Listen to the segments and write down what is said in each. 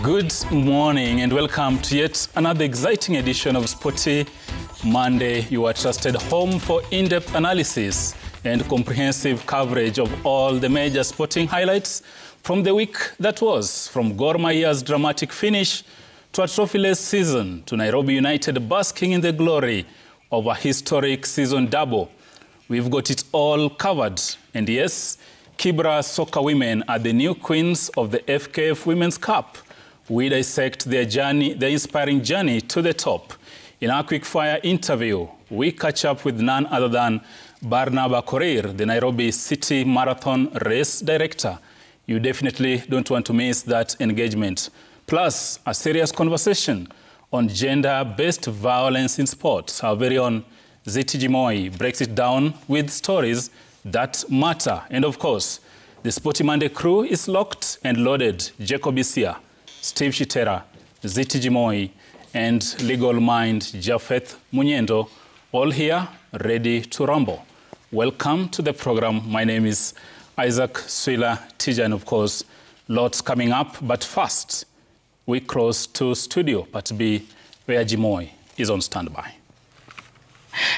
Good morning and welcome to yet another exciting edition of Sporty Monday, your trusted home for in-depth analysis and comprehensive coverage of all the major sporting highlights from the week that was, from Gor Mahia's dramatic finish to a trophyless season to Nairobi United basking in the glory of a historic season double. We've got it all covered, and yes, Kibra soccer women are the new queens of the FKF Women's Cup. We dissect their journey, their inspiring journey to the top. In our quick-fire interview, we catch up with none other than Barnaba Korir, the Nairobi City Marathon race director. You definitely don't want to miss that engagement. Plus, a serious conversation on gender-based violence in sports. Our very own Ziti Jimoi breaks it down with stories that matter. And of course, the Sporty Monday crew is locked and loaded. Jacob Isia, Steve Shitera, Ziti Jimoi, and legal mind Jafeth Munyendo, all here ready to rumble. Welcome to the program. My name is Isaac Swila Tija, and of course, lots coming up. But first, we cross to Studio Part B, where Jimoi is on standby.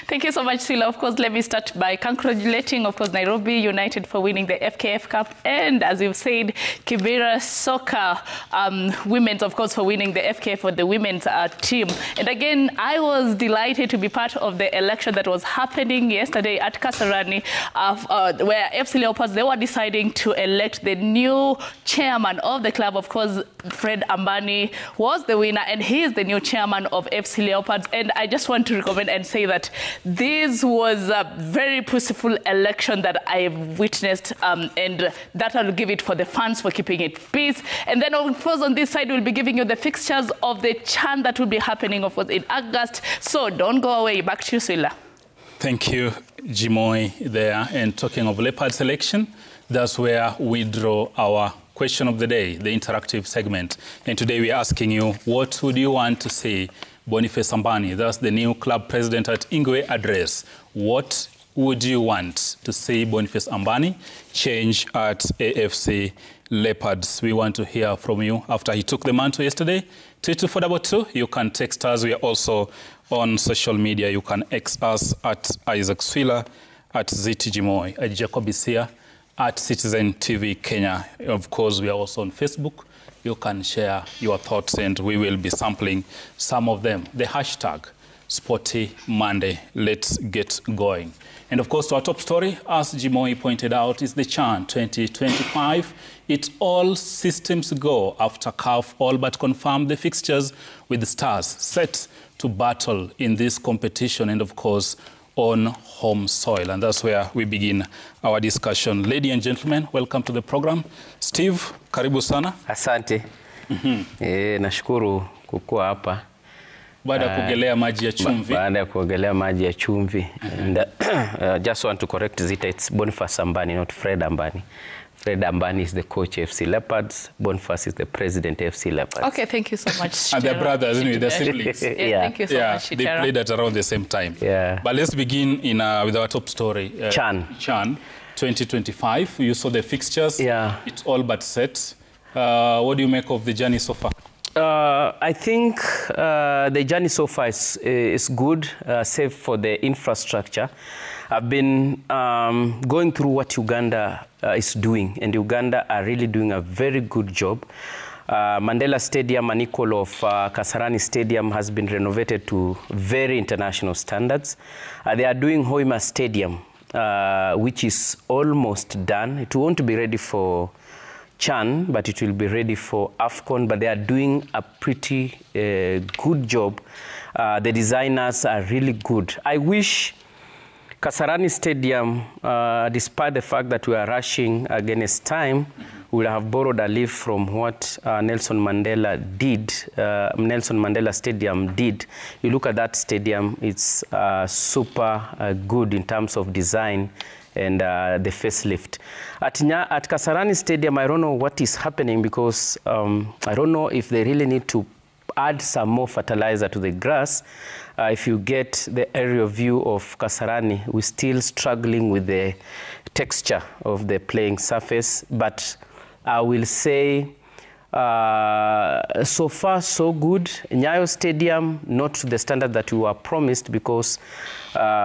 Thank you so much, Sila. Of course, let me start by congratulating, of course, Nairobi United for winning the FKF Cup. And as you've said, Kibera Soccer Women's, of course, for winning the FKF for the women's team. And again, I was delighted to be part of the election that was happening yesterday at Kasarani, where FC Leopards, they were deciding to elect the new chairman of the club. Of course, Fred Ambani was the winner, and he is the new chairman of FC Leopards. And I just want to recommend and say that this was a very peaceful election that I've witnessed, and that I'll give it for the fans for keeping it peace. And then, of course, on this side, we'll be giving you the fixtures of the CHAN that will be happening, of course, in August. So don't go away. Back to you, Sila. Thank you, Jimoi, there. And talking of Leopard selection, that's where we draw our question of the day, the interactive segment. And today we're asking you, what would you want to see Boniface Ambani, that's the new club president, at Ingwe address? What would you want to see Boniface Ambani change at AFC Leopards? We want to hear from you after he took the mantle yesterday. 22422, you can text us. We are also on social media. You can X us at Isaac Swila, at Ziti Jimoi, at Jacob Isia, at Citizen TV Kenya. Of course, we are also on Facebook. You can share your thoughts, and we will be sampling some of them. The hashtag Sporty Monday. Let's get going. And of course, our top story, as Jimoi pointed out, is the CHAN 2025. It's all systems go after CAF all but confirmed the fixtures, with the Stars set to battle in this competition, and of course, on home soil. And that's where we begin our discussion. Ladies and gentlemen, welcome to the program. Steve, karibu sana. Asante. Nashukuru kukua hapa. Baada ya kuogelea maji ya chumvi. Baada ya kuogelea maji ya chumvi. And just want to correct Zita, it's Boniface Ambani, not Fred Ambani. Fred Ambani is the coach of FC Leopards. Boniface is the president of FC Leopards. Okay, thank you so much. And they're brothers, anyway, they're siblings. Yeah, thank you so much, they played at around the same time. Yeah. But let's begin with our top story. CHAN 2025. You saw the fixtures. Yeah. It's all but set. What do you make of the journey so far? I think the journey so far is good, save for the infrastructure. I've been going through what Uganda is doing, and Uganda are really doing a very good job. Mandela Stadium, an equal of Kasarani Stadium, has been renovated to very international standards. They are doing Hoima Stadium, which is almost done. It won't be ready for CHAN, but it will be ready for AFCON, but they are doing a pretty good job. The designers are really good. I wish Kasarani Stadium, despite the fact that we are rushing against time, we would have borrowed a leaf from what Nelson Mandela did, Nelson Mandela Stadium did. You look at that stadium, it's super good in terms of design and the facelift. At Kasarani Stadium, I don't know what is happening, because I don't know if they really need to add some more fertilizer to the grass. If you get the aerial view of Kasarani, we're still struggling with the texture of the playing surface, but I will say So far, so good. Nyayo Stadium, not to the standard that we were promised because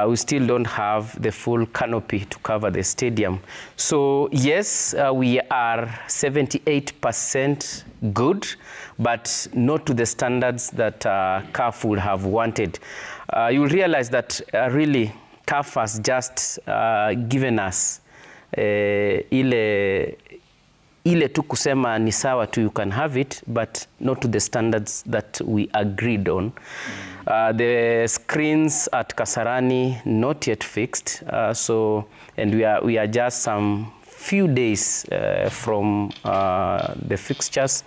we still don't have the full canopy to cover the stadium. So yes, we are 78% good, but not to the standards that CAF would have wanted. You'll realize that really CAF has just given us ile tu kusema ni sawa tu, you can have it, but not to the standards that we agreed on. The screens at Kasarani not yet fixed, and we are just some few days from the fixtures.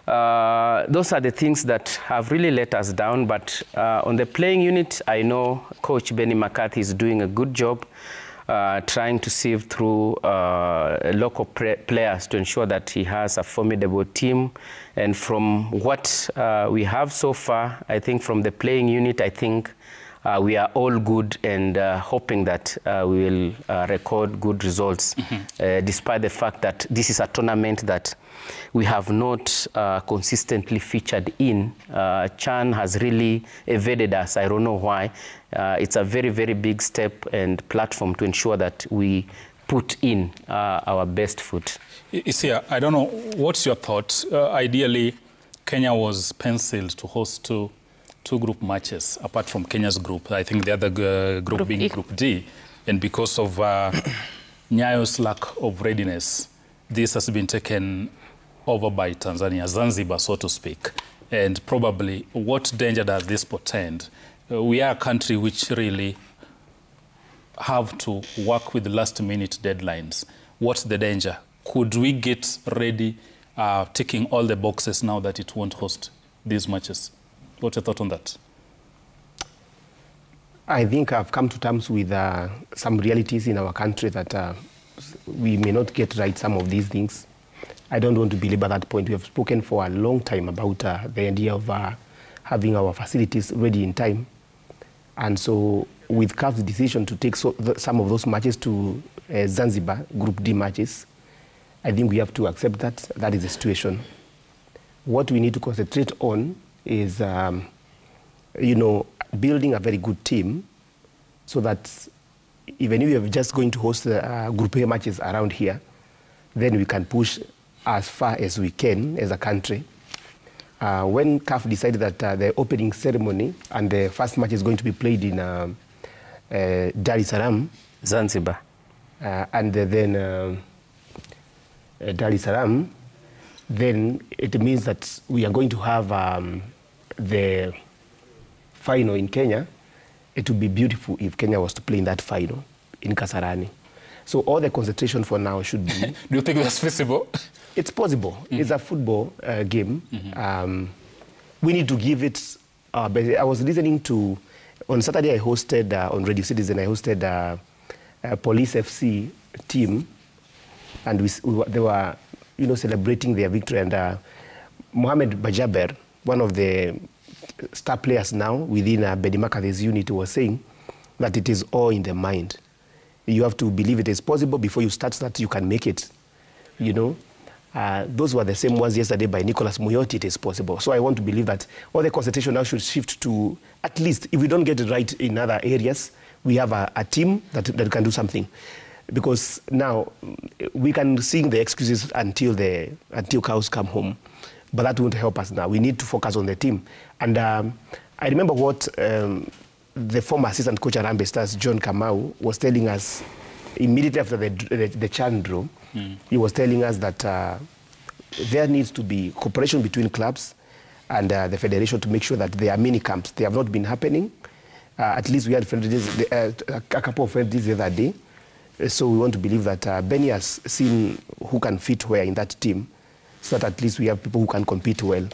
Those are the things that have really let us down, but on the playing unit, I know Coach Benny McCarthy is doing a good job trying to sieve through local players to ensure that he has a formidable team. And from what we have so far, I think from the playing unit, I think we are all good and hoping that we will record good results, despite the fact that this is a tournament that we have not consistently featured in. Chan has really evaded us. I don't know why. It's a very, very big step and platform to ensure that we put in our best foot. Isia, I don't know, what's your thought? Ideally, Kenya was penciled to host two group matches, apart from Kenya's group. I think the other group being Group D. And because of Nyayo's lack of readiness, this has been taken over by Tanzania, Zanzibar, so to speak. And probably, what danger does this portend? We are a country which really have to work with last-minute deadlines. What's the danger? Could we get ready, ticking all the boxes now that it won't host these matches? What's your thought on that? I think I've come to terms with some realities in our country that we may not get right some of these things. I don't want to belabor that point. We have spoken for a long time about the idea of having our facilities ready in time. And so with CAF's decision to take some of those matches to Zanzibar, Group D matches, I think we have to accept that that is the situation. What we need to concentrate on is, building a very good team so that even if we are just going to host Group A matches around here, then we can push as far as we can as a country. When CAF decided that the opening ceremony and the first match is going to be played in Dar es Salaam, Zanzibar, and then Dar es Salaam, then it means that we are going to have the final in Kenya. It would be beautiful if Kenya was to play in that final in Kasarani. So all the concentration for now should be... Do you think that's feasible? It's possible. It's a football game. We need to give it... I was listening to... On Saturday, I hosted, on Radio Citizen, I hosted a Police FC team. And they were, celebrating their victory. And Mohamed Bajaber, one of the star players now within Benny McCarthy's unit, was saying that it is all in the mind. You have to believe it is possible before you start that you can make it, Those were the same ones yesterday by Nicholas Muyoti, it is possible. So I want to believe that all the concentration now should shift to, at least, if we don't get it right in other areas, we have a team that can do something. Because now we can sing the excuses until cows come home, but that won't help us now. We need to focus on the team. And I remember what the former assistant coach at Harambee Stars, John Kamau, was telling us immediately after the Chan draw. He was telling us that there needs to be cooperation between clubs and the federation to make sure that there are mini camps. They have not been happening. At least we had a couple of friendlies the other day. So we want to believe that Benny has seen who can fit where in that team, so that at least we have people who can compete well.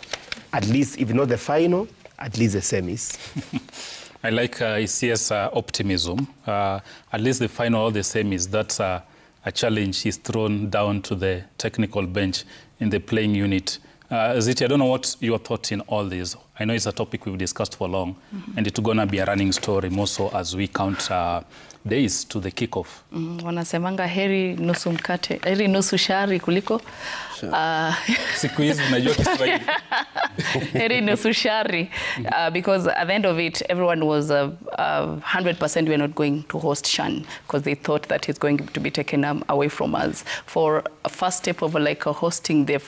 At least, if not the final, at least the semis. I like Isia's optimism. At least the final or the semis, that's a challenge he's thrown down to the technical bench in the playing unit. Ziti, I don't know what your thoughts in all this. I know it's a topic we've discussed for long, and it's going to be a running story more so as we count days to the kickoff. Wanasemanga heri nusu mkate, heri nusu shari kuliko siku hizi najua Kiswahili. Heri nusu shari, because at the end of it, everyone was 100% we're not going to host Shan because they thought that it's going to be taken away from us. For a first step of like hosting the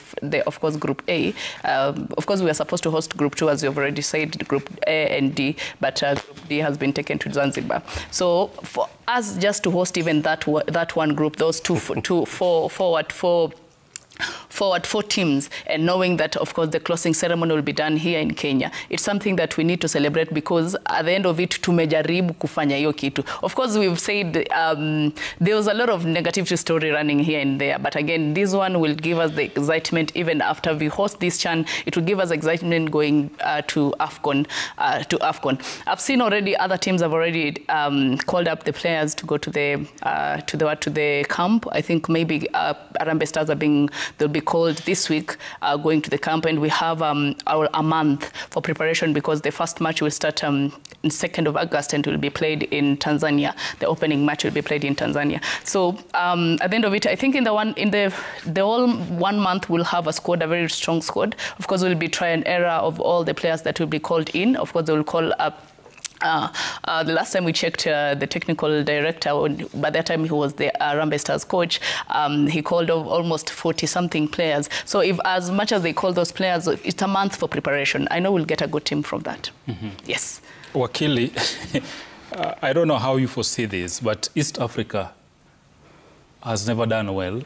of course Group A, of course we were supposed to host Group 2 as you've already said, Group A and D, but Group D has been taken to Zanzibar. So for us just to host even that one group, those forward four teams, and knowing that of course the closing ceremony will be done here in Kenya, it's something that we need to celebrate, because at the end of it tumejaribu kufanya hiyo kitu. Of course we've said there was a lot of negative story running here and there, but again this one will give us the excitement even after we host this Chan. It will give us excitement going to AFCON. I've seen already other teams have already called up the players to go to the camp. I think maybe Harambee Stars they'll be called this week, going to the camp, and we have a month for preparation, because the first match will start in 2nd of August and will be played in Tanzania. The opening match will be played in Tanzania. So at the end of it, I think in the whole 1 month we'll have a squad, a very strong squad. Of course, we'll be try and error of all the players that will be called in. Of course, they will call up. The last time we checked, the technical director, by that time he was the Harambee Stars coach, he called almost 40-something players. So if as much as they call those players, it's a month for preparation. I know we'll get a good team from that. Yes. Wakili, I don't know how you foresee this, but East Africa has never done well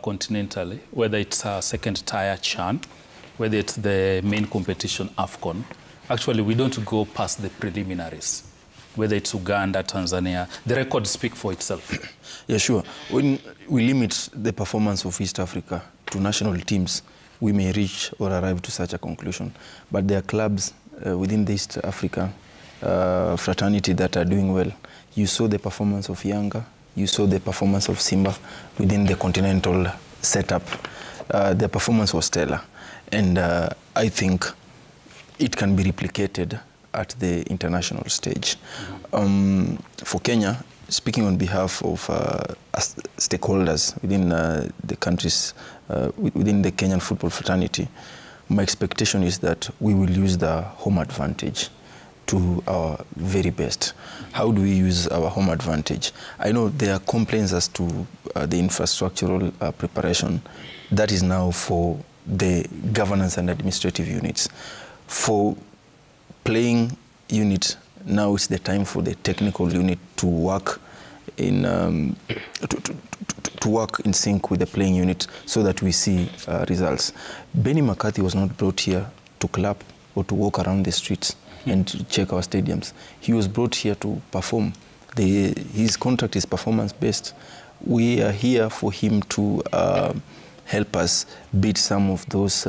continentally, whether it's a second tier Chan, whether it's the main competition AFCON. Actually, we don't go past the preliminaries, whether it's Uganda, Tanzania. The records speak for itself. Yeah, sure. When we limit the performance of East Africa to national teams, we may reach or arrive to such a conclusion. But there are clubs within the East Africa fraternity that are doing well. You saw the performance of Yanga. You saw the performance of Simba within the continental setup. Their performance was stellar. And I think it can be replicated at the international stage. For Kenya, speaking on behalf of stakeholders within the countries, within the Kenyan football fraternity, my expectation is that we will use the home advantage to our very best. How do we use our home advantage? I know there are complaints as to the infrastructural preparation. That is now for the governance and administrative units. For playing unit, now it's the time for the technical unit to work in to work in sync with the playing unit, so that we see results. Benny McCarthy was not brought here to clap or to walk around the streets and to check our stadiums. He was brought here to perform. His contract is performance-based. We are here for him to help us beat some of those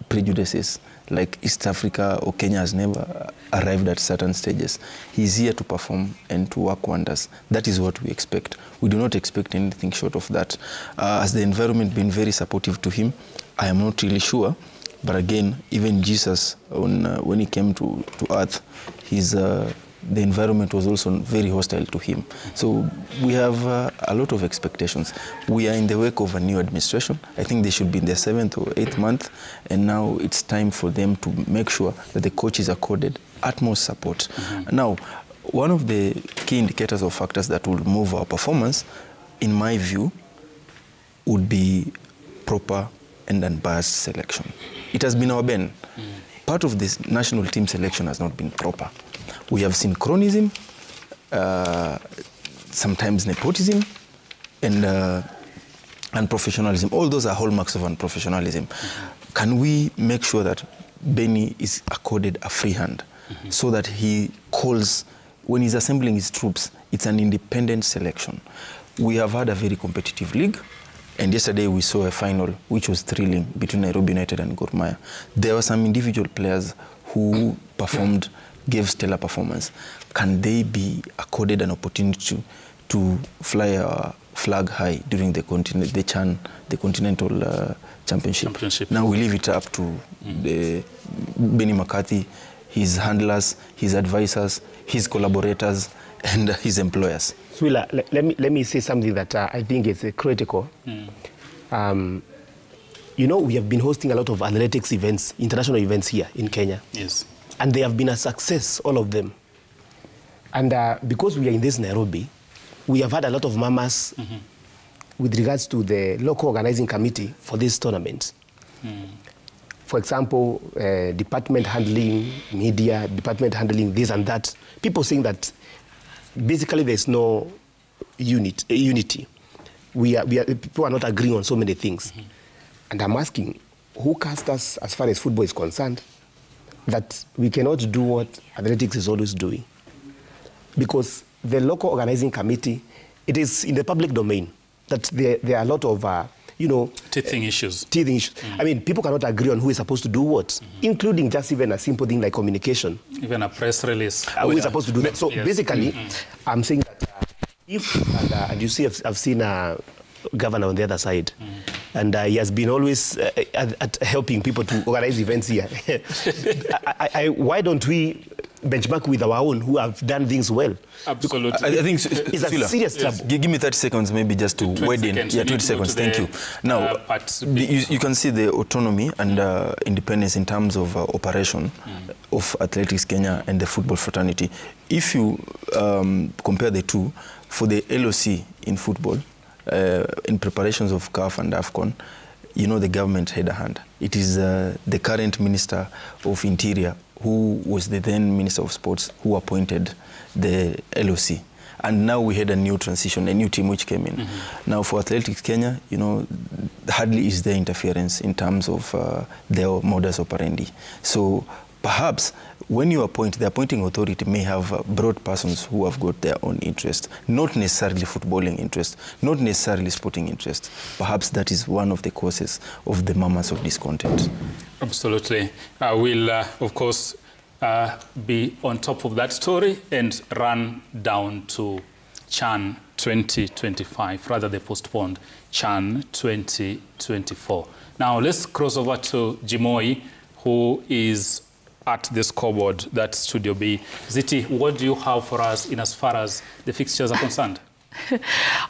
prejudices, like East Africa or Kenya has never arrived at certain stages. He's here to perform and to work wonders. That is what we expect. We do not expect anything short of that. Has the environment been very supportive to him? I am not really sure. But again, even Jesus, when he came to earth, the environment was also very hostile to him. So we have a lot of expectations. We are in the wake of a new administration. I think they should be in their 7th or 8th month, and now it's time for them to make sure that the coach is accorded utmost support. Now, one of the key indicators or factors that will move our performance, in my view, would be proper and unbiased selection. It has been our bane. Part of this national team selection has not been proper. We have seen cronyism, sometimes nepotism, and unprofessionalism. All those are hallmarks of unprofessionalism. Can we make sure that Benny is accorded a free hand, so that he calls, when he's assembling his troops, it's an independent selection? We have had a very competitive league. And yesterday we saw a final which was thrilling between Nairobi United and Gor Mahia. There were some individual players who performed, gave stellar performance. Can they be accorded an opportunity to fly flag high during the Continental Championship. Now we leave it up to the Benny McCarthy, his handlers, his advisors, his collaborators, and his employers. Swila, let me say something that I think is critical. You know, we have been hosting a lot of athletics events, international events here in Kenya. Yes. And they have been a success, all of them. And because we are in this Nairobi, we have had a lot of mamas with regards to the local organizing committee for this tournament. For example, department handling media, department handling this and that. People saying that basically there's no unity. People are not agreeing on so many things. And I'm asking, who cast us as far as football is concerned, that we cannot do what athletics is always doing? Because the local organizing committee, it is in the public domain that there are a lot of, teething issues. I mean, people cannot agree on who is supposed to do what, including just even a simple thing like communication. Even a press release. Who is supposed to do that? So basically, I'm saying that and you see, I've seen a governor on the other side, and he has been always at helping people to organize events here. Why don't we benchmark with our own who have done things well? Absolutely. I think it's a serious trouble. Give me 30 seconds maybe just to wade in. Yeah, 20 seconds. Thank you. Now, you can see the autonomy and independence in terms of operation of Athletics Kenya and the football fraternity. If you compare the two, for the LOC in football, in preparations of CAF and AFCON, you know, the government had a hand. It is the current Minister of Interior, who was the then Minister of Sports, who appointed the LOC. And now we had a new transition, a new team which came in. Now for Athletics Kenya, you know, hardly is there interference in terms of their modus operandi. So perhaps when you appoint, the appointing authority may have broad persons who have got their own interest, not necessarily footballing interest, not necessarily sporting interest. Perhaps that is one of the causes of the murmurs of discontent. Absolutely. We'll, of course, be on top of that story and run down to CHAN 2025, rather the postponed CHAN 2024. Now let's cross over to Jimoi, who is at the scoreboard, that Studio B. Ziti, what do you have for us in as far as the fixtures are concerned?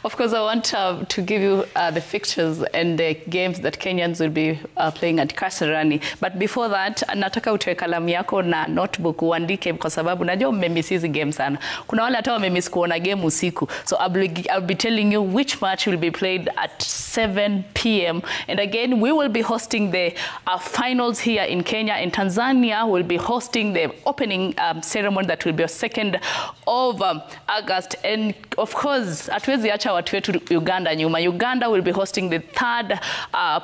Of course, I want to give you the fixtures and the games that Kenyans will be playing at Kasarani. But before that, nataka utoe kalamu yako na notebook uandike, kwa sababu najua mmemiss hizi game sana. Kuna wale hata wamemiss kuona game usiku. So I'll be telling you which match will be played at 7 p.m. And again, we will be hosting the finals here in Kenya. In Tanzania, we'll be hosting the opening ceremony that will be on 2nd of August. And of course, hatuwezi acha watu wetu Uganda nyuma. Uganda will be hosting the 3rd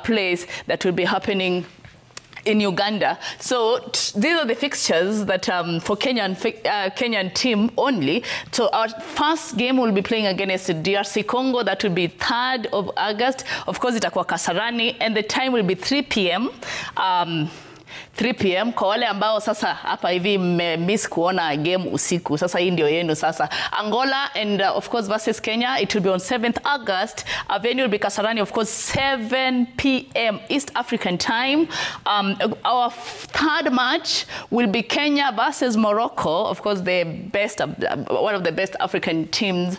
place that will be happening in Uganda. So these are the fixtures that for Kenyan team only. So our first game will be playing against DRC Congo. That will be 3rd of August. Of course, itakuwa Kasarani, and the time will be 3 p.m. 3 p.m. Kwa wale ambao sasa hapa hivi miss kuona game usiku, sasa hii ndio yenu sasa. Angola and of course versus Kenya, it will be on 7th August. Venue will be Kasarani, of course, 7 p.m. East African time. Our 3rd match will be Kenya versus Morocco, of course the best, one of the best African teams.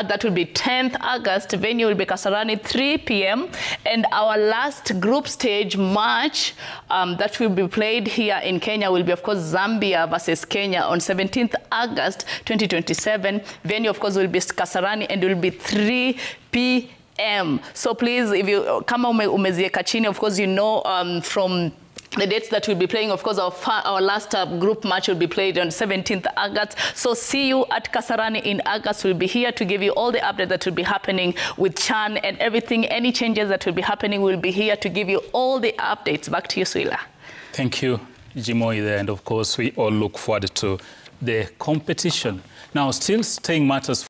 That will be 10th August. Venue will be Kasarani, 3 p.m. And our last group stage match that will be played here in Kenya will be, of course, Zambia versus Kenya on 17th August 2027. Venue, of course, will be Kasarani and will be 3 p.m. So please, if you kama umezieka chini, of course, you know from the dates that we'll be playing, of course, our last group match will be played on 17th August. So see you at Kasarani in August. We'll be here to give you all the updates that will be happening with CHAN and everything. Any changes that will be happening, we'll be here to give you all the updates. Back to you, Swila. Thank you, Jimoi there. And of course, we all look forward to the competition. Now, still staying matters